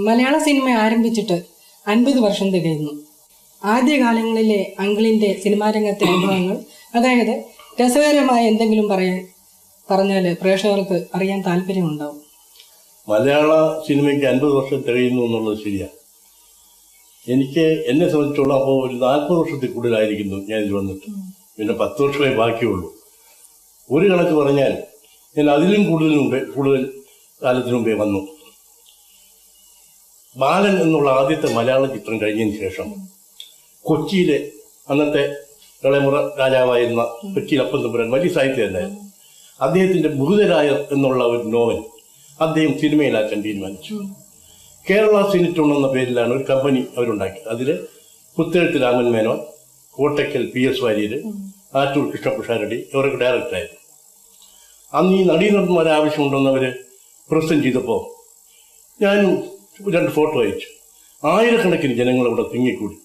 മലയാള cinema ആരംഭിച്ചിട്ട് 50 വർഷം തികയുന്നു. ആദ്യകാലങ്ങളിലെ അങ്കിളിന്റെ cinema രംഗത്തെ അനുഭവങ്ങൾ, അതായത് രസകരമായ എന്തെങ്കിലും പറഞ്ഞാൽ പ്രേക്ഷകർക്ക് അറിയാൻ താല്പര്യമുണ്ടാവും. മലയാള സിനിമയ്ക്ക് 50 വർഷം തികയുന്നു എന്നുള്ളത് ശരിയാണ്. എന്നെ സംബന്ധിച്ചോളം അപ്പോൾ ഒരു 40 വർഷത്തിൽ കൂടുതലായിരിക്കുന്നു ഞാൻ ഇതിൽ വന്നിട്ട്. പിന്നെ 10 വർഷമേ ബാക്കിയുള്ളൂ. ഒരു കണക്ക് പറഞ്ഞാൽ ഞാൻ അതിലും കൂടുതൽ കാലത്തിനു മുമ്പേ വന്നു. ബാലൻ എന്നുള്ള ആദ്യത്തെ മലയാള ചിത്രം കഴിഞ്ഞതിന് ശേഷം കൊച്ചിയിലെ അന്നത്തെ കളമുറ രാജാവായിരുന്ന കൊച്ചിയിൽ അപ്പം തമ്പുരാൻ വലിയ സാഹിത്യകാരനായിരുന്നു. അദ്ദേഹത്തിന്റെ ബുഹുതരായർ എന്നുള്ള ഒരു നോവൽ അദ്ദേഹം സിനിമയിലാക്കാൻ തീരുമാനിച്ചു. കേരള സിനിറ്റോൺ എന്ന പേരിലാണ് ഒരു കമ്പനി അവരുണ്ടാക്കിയത്. അതിൽ പുത്തേഴത്ത് രാമൻ മേനോൻ, കോട്ടയ്ക്കൽ PS വാര്യര്, ആറ്റൂർ കൃഷ്ണപ്രസാദ് ഇവരൊക്കെ ഡയറക്ടറായിരുന്നു. അന്ന് ഈ നടീനടന്മാരെ ആവശ്യമുണ്ടെന്ന് അവർ പ്രസന്റ് ചെയ്തപ്പോൾ ഞാനും 2 ഫോട്ടോ അയച്ചു. ആയിരക്കണക്കിന് ജനങ്ങൾ അവിടെ തിങ്ങിക്കൂടി.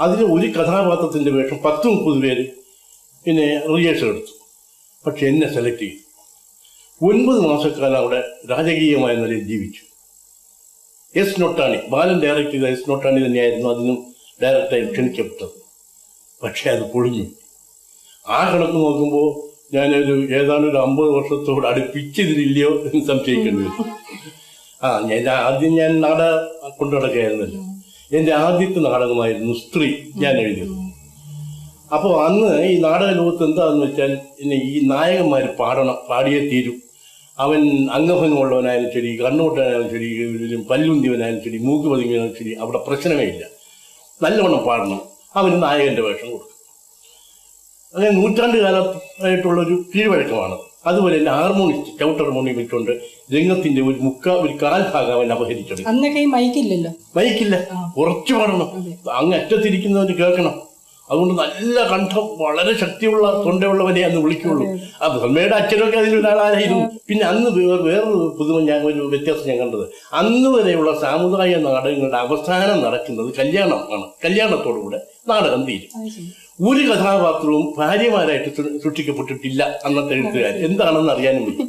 അതിൽ ഒരു കഥാപാത്രത്തിന്റെ വേഷം 10-30 പേര് പിന്നെ റിഹേഴ്സൽ എടുത്തു. പക്ഷെ എന്നെ സെലക്ട് ചെയ്തു. 9 മാസക്കാലം അവിടെ രാജകീയമായ നിലയിൽ ജീവിച്ചു. S. നൊട്ടാണി, ബാലൻ ഡയറക്ട് ചെയ്ത S. നൊട്ടാണി തന്നെയായിരുന്നു അതിനും ഡയറക്ടറായി ക്ഷണിക്കപ്പെട്ടത്. പക്ഷെ അത് പൊളിഞ്ഞു. ആ കണക്ക് നോക്കുമ്പോൾ ഞാനൊരു ഏതാണ്ട് ഒരു 50 വർഷത്തോട് അടുപ്പിച്ചതിലില്ലയോ എന്ന് സംശയിക്കേണ്ടി വരും. ആദ്യം ഞാൻ നാടകം കൊണ്ടു നടക്കുകയായിരുന്നല്ലോ. എൻ്റെ ആദ്യത്തെ നാടകമായിരുന്നു സ്ത്രീ ഞാൻ എഴുതിയത്. അപ്പോൾ അന്ന് ഈ നാടക ലോകത്ത് എന്താണെന്ന് വെച്ചാൽ ഈ നായകന്മാർ പാടിയേ തീരും. അവൻ അംഗഭംഗമുള്ളവനായാലും ശരി, കണ്ണുകൊട്ടനായാലും ശരി, പല്ലുന്തിവനായാലും ശരി, മൂക്ക് പതുങ്ങിയാലും ശരി, അവിടെ പ്രശ്നമേ ഇല്ല. നല്ലവണ്ണം പാടണം. അവന് നായകന്റെ വേഷം കൊടുക്കും. അങ്ങനെ നൂറ്റാണ്ട് കാലമായിട്ടുള്ളൊരു കീഴ്വഴക്കമാണ്. അതുപോലെ തന്നെ ഹാർമോണിസ്റ്റ്, ചവിട്ട് ഹാർമോണിയം വെച്ചുകൊണ്ട് രംഗത്തിന്റെ ഒരു കാൽഭാഗം അവൻ അപഹരിച്ചത്. അന്നൊക്കെ മൈക്കില്ല, കുറച്ചു പാടണം. അങ്ങ് അറ്റത്തിരിക്കുന്നവന് കേൾക്കണം. അതുകൊണ്ട് നല്ല കണ്ഠം, വളരെ ശക്തിയുള്ള തൊണ്ടയുള്ളവനെ അന്ന് വിളിക്കുള്ളൂ. അത് അമ്മയുടെ അച്ഛനൊക്കെ അതിലൊരാളായിരുന്നു. പിന്നെ അന്ന് വേറൊരു ഒരു വ്യത്യാസം ഞാൻ കണ്ടത്, അന്ന് വരെയുള്ള സാമുദായിക നാടകങ്ങളുടെ അവസാനം നടക്കുന്നത് കല്യാണമാണ്. കല്യാണത്തോടുകൂടെ നാടകം തീരും. ഒരു കഥാപാത്രവും ഭാര്യമാരായിട്ട് സൃഷ്ടിക്കപ്പെട്ടിട്ടില്ല അന്നത്തെ എഴുത്തുകാർ. എന്താണെന്ന് അറിയാനും വയ്യ.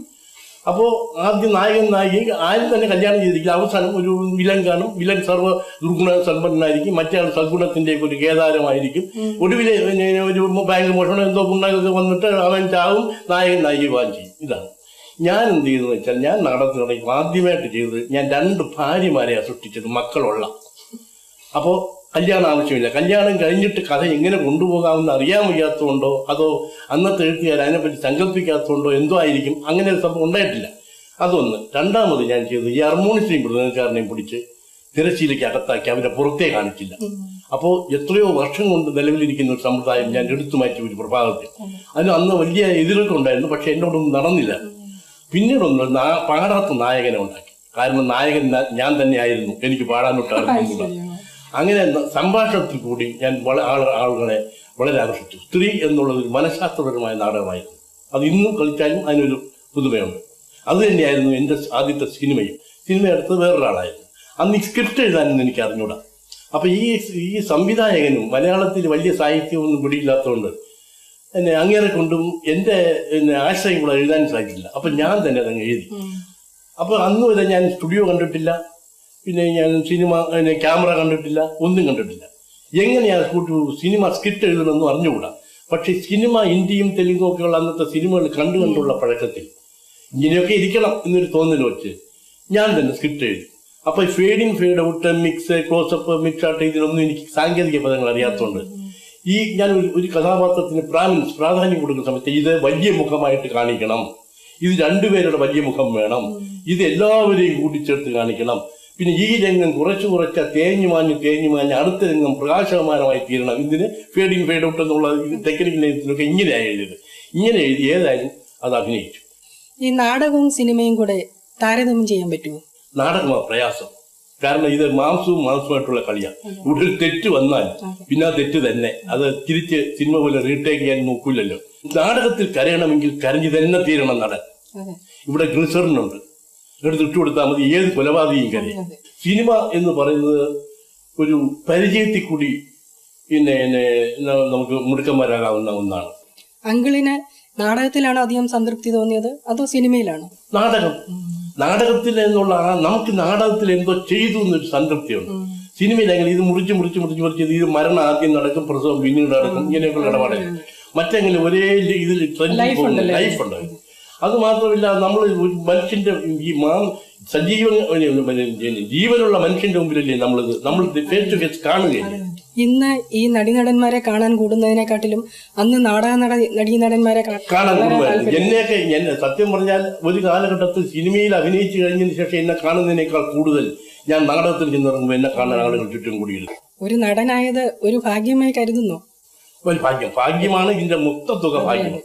അപ്പോൾ ആദ്യം നായകൻ നായിക ആരും തന്നെ കല്യാണം ചെയ്തിരിക്കില്ല. അവസാനം ഒരു വിലൻ കാണും. വിലൻ സർവ്വ ദുർഗുണ സമ്പന്നനായിരിക്കും. മറ്റേ ആൾ സദ്ഗുണത്തിന്റെ ഒരു കേദാരമായിരിക്കും. ഒടുവിലെ ഒരു ബാങ്ക് മോഷണം എന്തോ ഉണ്ടാക്കി വന്നിട്ട് അവൻ ചാവും, നായകൻ നായിക വിവാഹം ചെയ്യും. ഇതാണ് ഞാൻ എന്ത് ചെയ്തെന്ന് വെച്ചാൽ, ഞാൻ നാടകത്തിനിടയിൽ ആദ്യമായിട്ട് ചെയ്തത് ഞാൻ 2 ഭാര്യമാരെയാണ് സൃഷ്ടിച്ചത്, മക്കളുള്ള. അപ്പോൾ കല്യാണം ആവശ്യമില്ല. കല്യാണം കഴിഞ്ഞിട്ട് കഥ എങ്ങനെ കൊണ്ടുപോകാമെന്ന് അറിയാൻ വയ്യാത്തതുകൊണ്ടോ അതോ അന്നത്തെ എഴുത്തുകാർ അതിനെപ്പറ്റി സങ്കല്പിക്കാത്തതുകൊണ്ടോ എന്തോ ആയിരിക്കും അങ്ങനെ ഒരു സംഭവം ഉണ്ടായിട്ടില്ല. അതൊന്ന്. രണ്ടാമത് ഞാൻ ചെയ്തത് ഈ ഹാർമോണിസ്റ്റിനെയും മൃദംഗക്കാരനെയും പിടിച്ച് തിരശ്ശീലയ്ക്ക് അകത്താക്കി അവരെ പുറത്തേ കാണിച്ചില്ല. അപ്പോൾ എത്രയോ വർഷം കൊണ്ട് നിലവിലിരിക്കുന്ന ഒരു സമ്പ്രദായം ഞാൻ എടുത്തു മാറ്റി ഒരു പ്രഭാതത്തിൽ. അതിന് അന്ന് വലിയ എതിരൊക്കെ ഉണ്ടായിരുന്നു. പക്ഷെ എന്നോടൊന്നും നടന്നില്ല. പിന്നീടൊന്ന് പാടാത്ത നായകനെ ഉണ്ടാക്കി. കാരണം നായകൻ ഞാൻ തന്നെയായിരുന്നു. എനിക്ക് പാടാനൊട്ട് അറിഞ്ഞില്ല. അങ്ങനെ സംഭാഷണത്തിൽ കൂടി ഞാൻ ആളുകളെ വളരെ ആകർഷിച്ചു. സ്ത്രീ എന്നുള്ളത് ഒരു മനഃശാസ്ത്രപരമായ നാടകമായിരുന്നു. അത് ഇന്നും കളിച്ചാലും അതിനൊരു പുതുമയുണ്ട്. അത് തന്നെയായിരുന്നു എൻ്റെ ആദ്യത്തെ സിനിമയും. സിനിമ എടുത്തത് വേറൊരാളായിരുന്നു. അന്ന് ഈ സ്ക്രിപ്റ്റ് എഴുതാനൊന്നും എനിക്ക് അറിഞ്ഞൂടാ. അപ്പൊ ഈ സംവിധായകനും മലയാളത്തിൽ വലിയ സാഹിത്യമൊന്നും പിടിയില്ലാത്തതുകൊണ്ട് എന്നെ അങ്ങേറെ കൊണ്ടും എൻ്റെ ആശയം കൂടെ എഴുതാനും സാധിച്ചില്ല. അപ്പൊ ഞാൻ തന്നെ അതങ്ങ് എഴുതി. അപ്പൊ അന്ന് വരെ ഞാൻ സ്റ്റുഡിയോ കണ്ടിട്ടില്ല. പിന്നെ ഞാൻ സിനിമ ക്യാമറ കണ്ടിട്ടില്ല, ഒന്നും കണ്ടിട്ടില്ല. എങ്ങനെയാണ് സിനിമ സ്ക്രിപ്റ്റ് എഴുതണമെന്നും അറിഞ്ഞുകൂടാ. പക്ഷെ സിനിമ ഹിന്ദിയും തെലുങ്കും ഒക്കെയുള്ള അന്നത്തെ സിനിമകൾ കണ്ടുകൊണ്ടുള്ള പഴക്കത്തിൽ ഇങ്ങനെയൊക്കെ ഇരിക്കണം എന്നൊരു തോന്നൽ വെച്ച് ഞാൻ തന്നെ സ്ക്രിപ്റ്റ് എഴുതി. അപ്പൊ fade in, fade out, mix, closeup, mix out ഇതിനൊന്നും എനിക്ക് സാങ്കേതിക പദങ്ങൾ അറിയാത്തതുകൊണ്ട് ഞാൻ ഒരു കഥാപാത്രത്തിന് പ്രാധാന്യം കൊടുക്കുന്ന സമയത്ത് ഇത് വലിയ മുഖമായിട്ട് കാണിക്കണം, ഇത് 2 പേരുടെ വലിയ മുഖം വേണം, ഇത് എല്ലാവരെയും കൂട്ടിച്ചേർത്ത് കാണിക്കണം. പിന്നെ ഈ രംഗം കുറച്ച് തേഞ്ഞു മാഞ്ഞ് അടുത്ത രംഗം പ്രകാശമാനമായി തീരണം. ഇതിന് ഫേഡ് ഇൻ, ഫേഡ് ഔട്ട് എന്നുള്ള ടെക്നിക്കൽ നെയ്ത്തിനൊക്കെ ഇങ്ങനെയാണ് എഴുതിയത്. ഇങ്ങനെ എഴുതി ഏതായാലും അത് അഭിനയിച്ചു. ഈ നാടകവും സിനിമയും കൂടെ താരതമ്യം ചെയ്യാൻ പറ്റുമോ? നാടകമാണ് പ്രയാസം. കാരണം ഇത് മാംസവുമായിട്ടുള്ള കളിയാണ്. ഇവിടെ ഒരു തെറ്റ് വന്നാൽ പിന്നെ ആ തെറ്റ് തന്നെ. അത് തിരിച്ച് സിനിമ പോലെ റീടേക്ക് ചെയ്യാൻ നോക്കൂലല്ലോ. നാടകത്തിൽ കരയണമെങ്കിൽ കരഞ്ഞു തന്നെ തീരണം നടൻ. ഇവിടെ ഗ്ലിസറിനുണ്ട്, എടുത്ത് ഇട്ടുകൊടുത്താൽ മതി, ഏത് കൊലപാതകയും കരയും. സിനിമ എന്ന് പറയുന്നത് ഒരു പരിചയത്തിൽ കൂടി പിന്നെ നമുക്ക് മുടുക്കന്മാരാകാവുന്ന ഒന്നാണ്. അങ്കിളിന് നാടകത്തിലാണോ അധികം സംതൃപ്തി തോന്നിയത് അതോ സിനിമയിലാണോ? നാടകം. നാടകത്തിൽ എന്നുള്ള നമുക്ക് നാടകത്തിൽ എന്തോ ചെയ്തു എന്നൊരു സംതൃപ്തിയുണ്ട്. സിനിമയിൽ അങ്ങനെ ഇത് മുറിച്ച് ഇത് മരണം ആദ്യം നടക്കും, പ്രസവം പിന്നീട് നടക്കും, ഇങ്ങനെയൊക്കെയുള്ള ഇടപാടില്ല. മറ്റെങ്ങനെ ഒരേ ഇതിൽ ട്രെൻഡിൽ പോകുന്ന ലൈഫുണ്ട്. അത് മാത്രമല്ല, നമ്മൾ മനുഷ്യന്റെ ഈ ജീവനുള്ള മനുഷ്യന്റെ മുമ്പിലല്ലേ നമ്മൾ ഫേസ് ടു ഫേസ് കാണുകയല്ലേ. ഇന്ന് ഈ നടീനടന്മാരെ കാണാൻ കൂടുന്നതിനെക്കാട്ടിലും അന്ന് നടീനടന്മാരെ കാണാൻ കൂടുന്നത് എന്നെയൊക്കെ സത്യം പറഞ്ഞാൽ ഒരു കാലഘട്ടത്തിൽ സിനിമയിൽ അഭിനയിച്ചു കഴിഞ്ഞതിന് ശേഷം എന്നെ കാണുന്നതിനേക്കാൾ കൂടുതൽ ഞാൻ നാടകത്തിൽ ചെന്നിറങ്ങുമ്പോൾ എന്നെ കാണാൻ ആളുകൾ ചുറ്റും കൂടിയിരുന്നു. ഒരു നടനായത് ഒരു ഭാഗ്യമായി കരുതുന്നു. ഒരു ഭാഗ്യമാണ് ഇതിന്റെ മൊത്തത്തുക ഭാഗ്യമാണ്.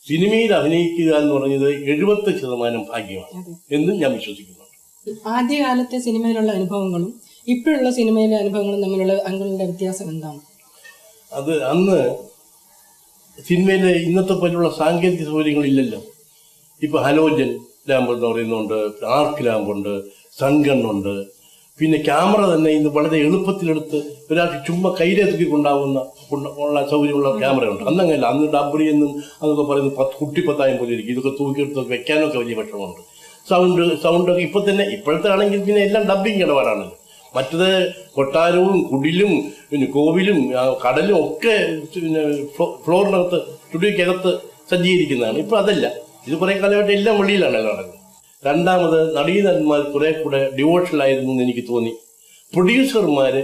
സിനിമയിൽ അഭിനയിക്കുക എന്ന് പറഞ്ഞത് 70% ഭാഗ്യമാണ് എന്നും ഞാൻ വിശ്വസിക്കുന്നുണ്ട്. ആദ്യകാലത്തെ സിനിമയിലുള്ള അനുഭവങ്ങളും ഇപ്പോഴുള്ള സിനിമയിലെ അനുഭവങ്ങളും തമ്മിലുള്ള അങ്ങളുടെ വ്യത്യാസം എന്താണ്? അത് അന്ന് സിനിമയിലെ ഇന്നത്തെ പോലുള്ള സാങ്കേതിക സൗകര്യങ്ങളില്ലല്ലോ. ഇപ്പൊ ഹലോജൻ ലാമ്പ് എന്ന് പറയുന്നുണ്ട്, ആർക്ക് ലാമ്പുണ്ട്, സൺഗണ്ണുണ്ട്. പിന്നെ ക്യാമറ തന്നെ ഇന്ന് വളരെ എളുപ്പത്തിലെടുത്ത് ഒരാൾക്ക് ചുമ്മാ കയ്യിലെത്തി കൊണ്ടാവുന്ന സൗകര്യമുള്ള ക്യാമറയുണ്ട്. അന്നങ്ങനെയല്ല. അന്ന് ഡബ്ബറി എന്നും അതൊക്കെ പറയുന്നത് കുട്ടിപ്പത്തായം പോലെ ഇരിക്കും. ഇതൊക്കെ തൂക്കിയെടുത്ത് വെക്കാനൊക്കെ വലിയ വിഷമമുണ്ട്. സൗണ്ടൊക്കെ ഇപ്പൊ തന്നെ ഇപ്പോഴത്തെ ആണെങ്കിൽ പിന്നെ എല്ലാം ഡബ്ബിങ് ഇടപാടാണല്ലോ. മറ്റത് കൊട്ടാരവും കുടിലും പിന്നെ കോവിലും കടലും ഒക്കെ പിന്നെ ഫ്ലോറിനകത്ത് സ്റ്റുഡിയോക്കകത്ത് സജ്ജീകരിക്കുന്നതാണ്. ഇപ്പൊ അതല്ല. ഇത് കുറെ കാലമായിട്ട് എല്ലാം വെളിയിലാണല്ലോ നടക്കുന്നത്. രണ്ടാമത് നടീനടന്മാർ കുറെ കൂടെ ഡിവോഷണലായിരുന്നു എന്ന് എനിക്ക് തോന്നി. പ്രൊഡ്യൂസർമാര്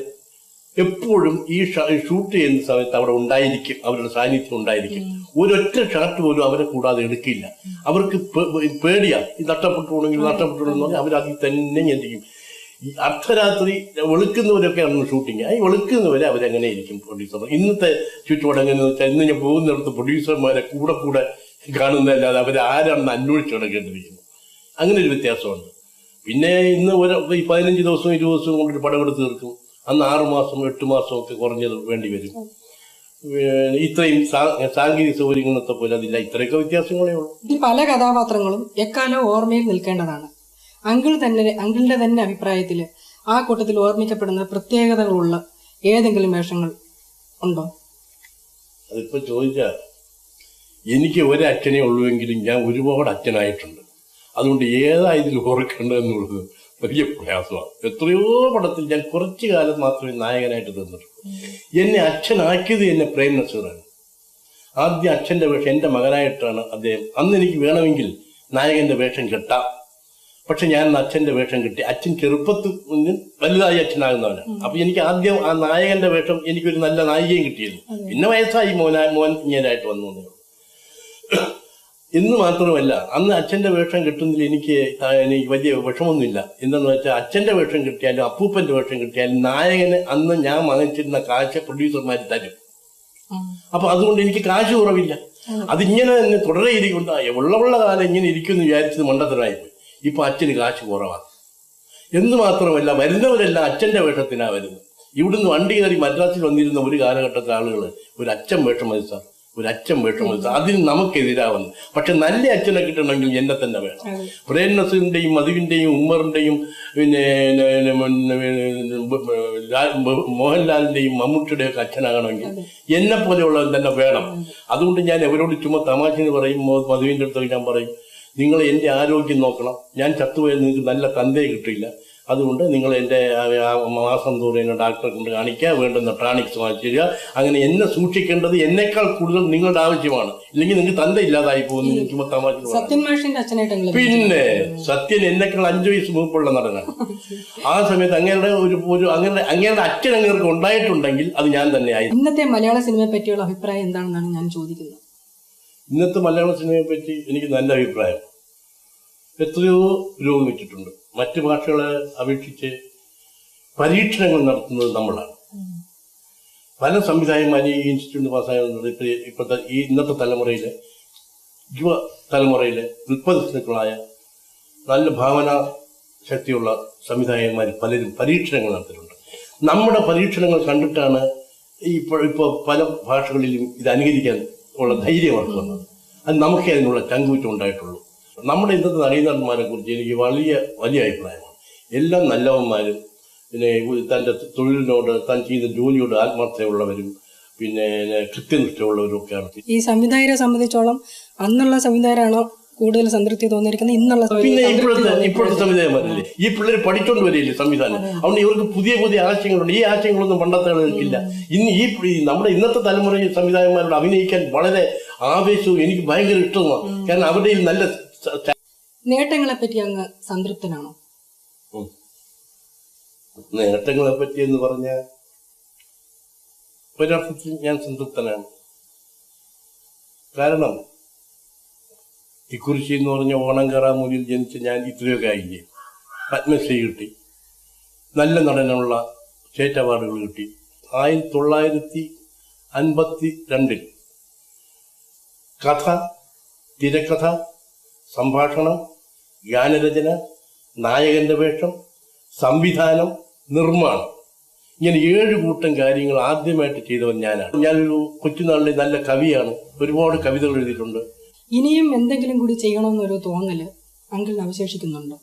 എപ്പോഴും ഈ ഷൂട്ട് ചെയ്യുന്ന സമയത്ത് അവിടെ ഉണ്ടായിരിക്കും, അവരുടെ സാന്നിധ്യം ഉണ്ടായിരിക്കും. ഒരൊറ്റ ഷാട്ട് പോലും അവരെ കൂടാതെ എടുക്കില്ല. അവർക്ക് പേടിയാ, ഈ നഷ്ടപ്പെട്ടുപോണെങ്കിൽ എന്ന് പറഞ്ഞാൽ അവരതിൽ തന്നെ ഞെട്ടിക്കും. ഈ അർദ്ധരാത്രി വെളുക്കുന്നവരൊക്കെയാണ് ഷൂട്ടിങ്. ഈ വെളുക്കുന്നവരെ അവരെങ്ങനെ ഇരിക്കും പ്രൊഡ്യൂസർ. ഇന്നത്തെ ചുറ്റുപാട് എങ്ങനെയെന്ന് വെച്ചാൽ ഇന്ന് ഞാൻ പോകുന്നിടത്ത് പ്രൊഡ്യൂസർമാരെ കൂടെ കാണുന്നതല്ലാതെ അവരെ ആരാണെന്ന് അന്വേഷിച്ച് നടക്കേണ്ടിയിരിക്കുന്നു. അങ്ങനെ ഒരു വ്യത്യാസമുണ്ട്. പിന്നെ ഇന്ന് 15 ദിവസവും 20 ദിവസവും കൊണ്ടൊരു പടം എടുത്ത് തീർക്കും. അന്ന് 6 മാസം 8 മാസം ഒക്കെ കുറഞ്ഞത് വേണ്ടി വരും. ഇത്രയും സാങ്കേതിക സൗകര്യങ്ങളത്തെ പോലെ അതില്ല. ഇത്രയൊക്കെ വ്യത്യാസങ്ങളേ ഉള്ളൂ. പല കഥാപാത്രങ്ങളും എക്കാലവും ഓർമ്മയിൽ നിൽക്കേണ്ടതാണ്. അങ്കിളുടെ തന്നെ അഭിപ്രായത്തില് ആ കൂട്ടത്തിൽ ഓർമ്മിക്കപ്പെടുന്ന പ്രത്യേകതകളുള്ള ഏതെങ്കിലും വേഷങ്ങൾ ഉണ്ടോ? അതിപ്പോ ചോദിച്ചാൽ എനിക്ക് ഒരച്ഛനേ ഉള്ളൂവെങ്കിലും ഞാൻ ഒരുപാട് അച്ഛനായിട്ടുണ്ട്. അതുകൊണ്ട് ഏതായതിൽ ഓർക്കേണ്ടതെന്നുള്ളത് വലിയ പ്രയാസമാണ്. എത്രയോ പടത്തിൽ ഞാൻ കുറച്ചു കാലം മാത്രമേ നായകനായിട്ട് തന്നിട്ടുള്ളൂ. എന്നെ അച്ഛനാക്കിയത് എന്നെ പ്രേം നസീറാണ്. ആദ്യം അച്ഛന്റെ വേഷം എന്റെ മകനായിട്ടാണ് അദ്ദേഹം. അന്ന് എനിക്ക് വേണമെങ്കിൽ നായകന്റെ വേഷം കെട്ടാം. പക്ഷെ ഞാൻ അച്ഛന്റെ വേഷം കിട്ടി. അച്ഛൻ ചെറുപ്പത്തിൽ വലുതായി അച്ഛനാകുന്നവനാണ്. അപ്പൊ എനിക്ക് ആദ്യം ആ നായകന്റെ വേഷം എനിക്കൊരു നല്ല നായികയും കിട്ടിയിരുന്നു. പിന്നെ വയസ്സായി മോൻ ഇങ്ങനായിട്ട് വന്നു. എന്ന് മാത്രമല്ല, അന്ന് അച്ഛന്റെ വേഷം കിട്ടുന്നതിൽ എനിക്ക് വലിയ വിഷമൊന്നുമില്ല. എന്താന്ന് വെച്ചാൽ അച്ഛന്റെ വേഷം കിട്ടിയാലും അപ്പൂപ്പന്റെ വേഷം കിട്ടിയാലും നായകന് അന്ന് ഞാൻ വാങ്ങിച്ചിരുന്ന കാശ് പ്രൊഡ്യൂസർമാർ തരും. അപ്പൊ അതുകൊണ്ട് എനിക്ക് കാശ് കുറവില്ല. അതിങ്ങനെ തന്നെ തുടരെയിരിക്കും. ഉള്ള കാലം ഇങ്ങനെ ഇരിക്കുമെന്ന് വിചാരിച്ചത് മണ്ടത്തരമായിപ്പോയി. ഇപ്പൊ അച്ഛന് കാശ് കുറവാണ്. എന്ന് മാത്രമല്ല, വരുന്നവരെല്ലാം അച്ഛന്റെ വേഷത്തിനാണ് വരുന്നത്. ഇവിടുന്ന് വണ്ടി കയറി മദ്രാസിൽ വന്നിരുന്ന ഒരു കാലഘട്ടത്തിലെ ആളുകൾ ഒരു അച്ഛൻ വേഷം മതി സാർ, ഒരു അച്ഛൻ വേഷം മതി സാർ, അതിന് നമുക്കെതിരാവുന്നു. പക്ഷെ നല്ല അച്ഛനെ കിട്ടണമെങ്കിൽ എന്നെ തന്നെ വേണം. പ്രേം നസീറിന്റെയും മധുവിന്റെയും ഉമ്മറിന്റെയും പിന്നെ മോഹൻലാലിന്റെയും മമ്മൂട്ടിയുടെയും ഒക്കെ അച്ഛനാകണമെങ്കിൽ എന്നെ പോലെയുള്ളവൻ തന്നെ വേണം. അതുകൊണ്ട് ഞാൻ എവരോട് ചുമ്മാ തമാശന് പറയും. മധുവിന്റെ അടുത്തൊക്കെ ഞാൻ പറയും, നിങ്ങൾ എൻ്റെ ആരോഗ്യം നോക്കണം. ഞാൻ ചത്തുപോയാൽ നിങ്ങൾക്ക് നല്ല തന്തയെ കിട്ടില്ല. അതുകൊണ്ട് നിങ്ങൾ എൻ്റെ മാസം തോറും എന്നെ ഡാക്ടറെ കൊണ്ട് കാണിക്കുക, വേണ്ടുന്ന ടാണിക്സ് വാങ്ങിച്ചിരിക. അങ്ങനെ എന്നെ സൂക്ഷിക്കേണ്ടത് എന്നെക്കാൾ കൂടുതൽ നിങ്ങളുടെ ആവശ്യമാണ്. ഇല്ലെങ്കിൽ നിങ്ങൾക്ക് തന്ത ഇല്ലാതായി പോകുന്നു. എനിക്ക് പിന്നെ സത്യൻ എന്നെക്കാൾ 5 വയസ്സ് മൂപ്പുള്ള നടനാണ്. ആ സമയത്ത് അങ്ങയുടെ അച്ഛൻ അങ്ങേർക്ക് ഉണ്ടായിട്ടുണ്ടെങ്കിൽ അത് ഞാൻ തന്നെയായി. ഇന്നത്തെ മലയാള സിനിമയെ പറ്റിയുള്ള അഭിപ്രായം എന്താണെന്നാണ് ഞാൻ ചോദിക്കുന്നത്. ഇന്നത്തെ മലയാള സിനിമയെ പറ്റി എനിക്ക് നല്ല അഭിപ്രായം. എത്രയോ പുരോഗമിച്ചിട്ടുണ്ട്. മറ്റു ഭാഷകളെ അപേക്ഷിച്ച് പരീക്ഷണങ്ങൾ നടത്തുന്നത് നമ്മളാണ്. പല സംവിധായകന്മാരും ഈ ഇൻസ്റ്റിറ്റ്യൂട്ട് പാസ്സായത് ഇപ്പോഴത്തെ ഈ ഇന്നത്തെ തലമുറയിലെ യുവ തലമുറയിലെ ഉൽപ്പന്നങ്ങളായ നല്ല ഭാവന ശക്തിയുള്ള സംവിധായകന്മാർ പലരും പരീക്ഷണങ്ങൾ നടത്തിയിട്ടുണ്ട്. നമ്മുടെ പരീക്ഷണങ്ങൾ കണ്ടിട്ടാണ് ഇപ്പോൾ പല ഭാഷകളിലും ഇത് അനുകരിക്കാൻ ഉള്ള ധൈര്യം അവർക്ക് വന്നത്. അത് നമുക്കേ അതിനുള്ള ചങ്കൂറ്റം ഉണ്ടായിട്ടുള്ളൂ. നമ്മുടെ ഇന്നത്തെ നടീനടന്മാരെ കുറിച്ച് എനിക്ക് വലിയ അഭിപ്രായമാണ്. എല്ലാം നല്ലവന്മാരും പിന്നെ തൻ്റെ തൊഴിലിനോട് താൻ ചെയ്ത ജോലിയോട് ആത്മാർത്ഥതയുള്ളവരും പിന്നെ കൃത്യനിഷ്ഠയുള്ളവരും ഒക്കെയാണ്. ഈ സംവിധായകരെ സംബന്ധിച്ചോളം അന്നുള്ള സംവിധായകരാണോ കൂടുതൽ സംതൃപ്തി തോന്നിയിരിക്കുന്നത് ഇന്നുള്ള പിന്നെ ഇപ്പോഴത്തെ സംവിധായകന്മാരല്ലേ, ഈ പിള്ളേർ പഠിച്ചോണ്ട് വരില്ലേ സംവിധാനം. അതുകൊണ്ട് ഇവർക്ക് പുതിയ പുതിയ ആശയങ്ങളുണ്ട്. ഈ ആശയങ്ങളൊന്നും പണ്ടത്തെ ആളുകൾക്കില്ല. ഇന്ന് നമ്മുടെ ഇന്നത്തെ തലമുറ സംവിധായകന്മാരോട് അഭിനയിക്കാൻ വളരെ ആവേശവും എനിക്ക് ഭയങ്കര ഇഷ്ടമാണ്. കാരണം അവരുടെ നല്ല നേട്ടങ്ങളെ പറ്റി അങ്ങ് സംതൃപ്തനാണോ? നേട്ടങ്ങളെ പറ്റി എന്ന് പറഞ്ഞ ഒരർത്ഥത്തിൽ ഞാൻ സംതൃപ്തനാണ്. കാരണം തിക്കുറിശി എന്ന് പറഞ്ഞ ഓണങ്കറാമൂലിൽ ജനിച്ച് ഞാൻ ഇത്രയൊക്കെ ആയില്ലേ. പത്മശ്രീ കിട്ടി, നല്ല നടനുള്ള സ്റ്റേറ്റ് അവാർഡുകൾ കിട്ടി. 1952 കഥ, തിരക്കഥ, സംഭാഷണം, ഗാനരചന, നായകന്റെ വേഷം, സംവിധാനം, നിർമ്മാണം, ഇങ്ങനെ 7 കൂട്ടം കാര്യങ്ങൾ ആദ്യമായിട്ട് ചെയ്തവൻ ഞാനാണ്. ഞാനൊരു കൊച്ചുനാളിലെ നല്ല കവിയാണ്. ഒരുപാട് കവിതകൾ എഴുതിയിട്ടുണ്ട്. ഇനിയും എന്തെങ്കിലും കൂടി ചെയ്യണമെന്നൊരു തോന്നല് അങ്കിളിന് അവശേഷിക്കുന്നുണ്ടോ?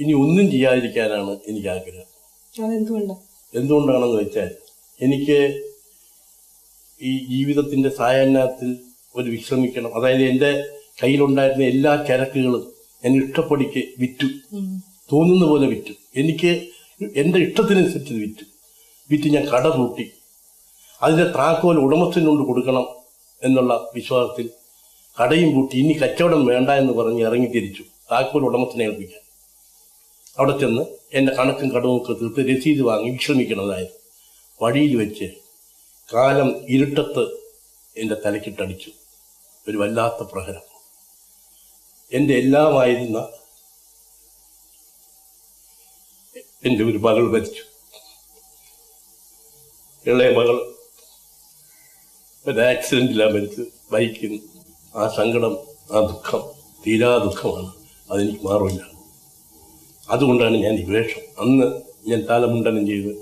ഇനി ഒന്നും ചെയ്യാതിരിക്കാനാണ് എനിക്ക് ആഗ്രഹം. എന്തുകൊണ്ടാണെന്ന് വെച്ചാൽ എനിക്ക് ഈ ജീവിതത്തിന്റെ സായാഹ്നത്തിൽ ഒരു വിശ്രമിക്കണം. അതായത് എൻ്റെ കയ്യിലുണ്ടായിരുന്ന എല്ലാ ചരക്കുകളും ഞാൻ ഇഷ്ടപ്പടിക്ക് വിറ്റു, തോന്നുന്ന പോലെ വിറ്റു. എനിക്ക് എൻ്റെ ഇഷ്ടത്തിനനുസരിച്ച് വിറ്റ് ഞാൻ കട പൂട്ടി. അതിൻ്റെ താക്കോൽ ഉടമസ്ഥനുകൊണ്ട് കൊടുക്കണം എന്നുള്ള വിശ്വാസത്തിൽ കടയും പൂട്ടി. ഇനി കച്ചവടം വേണ്ട എന്ന് പറഞ്ഞ് ഇറങ്ങി തിരിച്ചു താക്കോൽ ഉടമസ്ഥനെ ഏൽപ്പിക്കാൻ. അവിടെ ചെന്ന് എൻ്റെ കണക്കും കടവും ഒക്കെ തീർത്ത് രസീത് വാങ്ങി വിശ്രമിക്കണതായിരുന്നു. വഴിയിൽ വെച്ച് കാലം ഇരുട്ടത്ത് എൻ്റെ തലക്കിട്ടടിച്ചു ഒരു വല്ലാത്ത പ്രഹരം. എൻ്റെ എല്ലാമായിരുന്ന എൻ്റെ ഒരു മകൾ മരിച്ചു. ഇളയ മകൾ ഒരു ആക്സിഡന്റിലാണ് മരിച്ചു, ബൈക്കിൽ. ആ സങ്കടം, ആ ദുഃഖം തീരാ ദുഃഖമാണ്. അതെനിക്ക് മാറില്ല. അതുകൊണ്ടാണ് ഞാൻ ഈ വേഷം അന്ന് ഞാൻ താലമുണ്ടനം ചെയ്ത്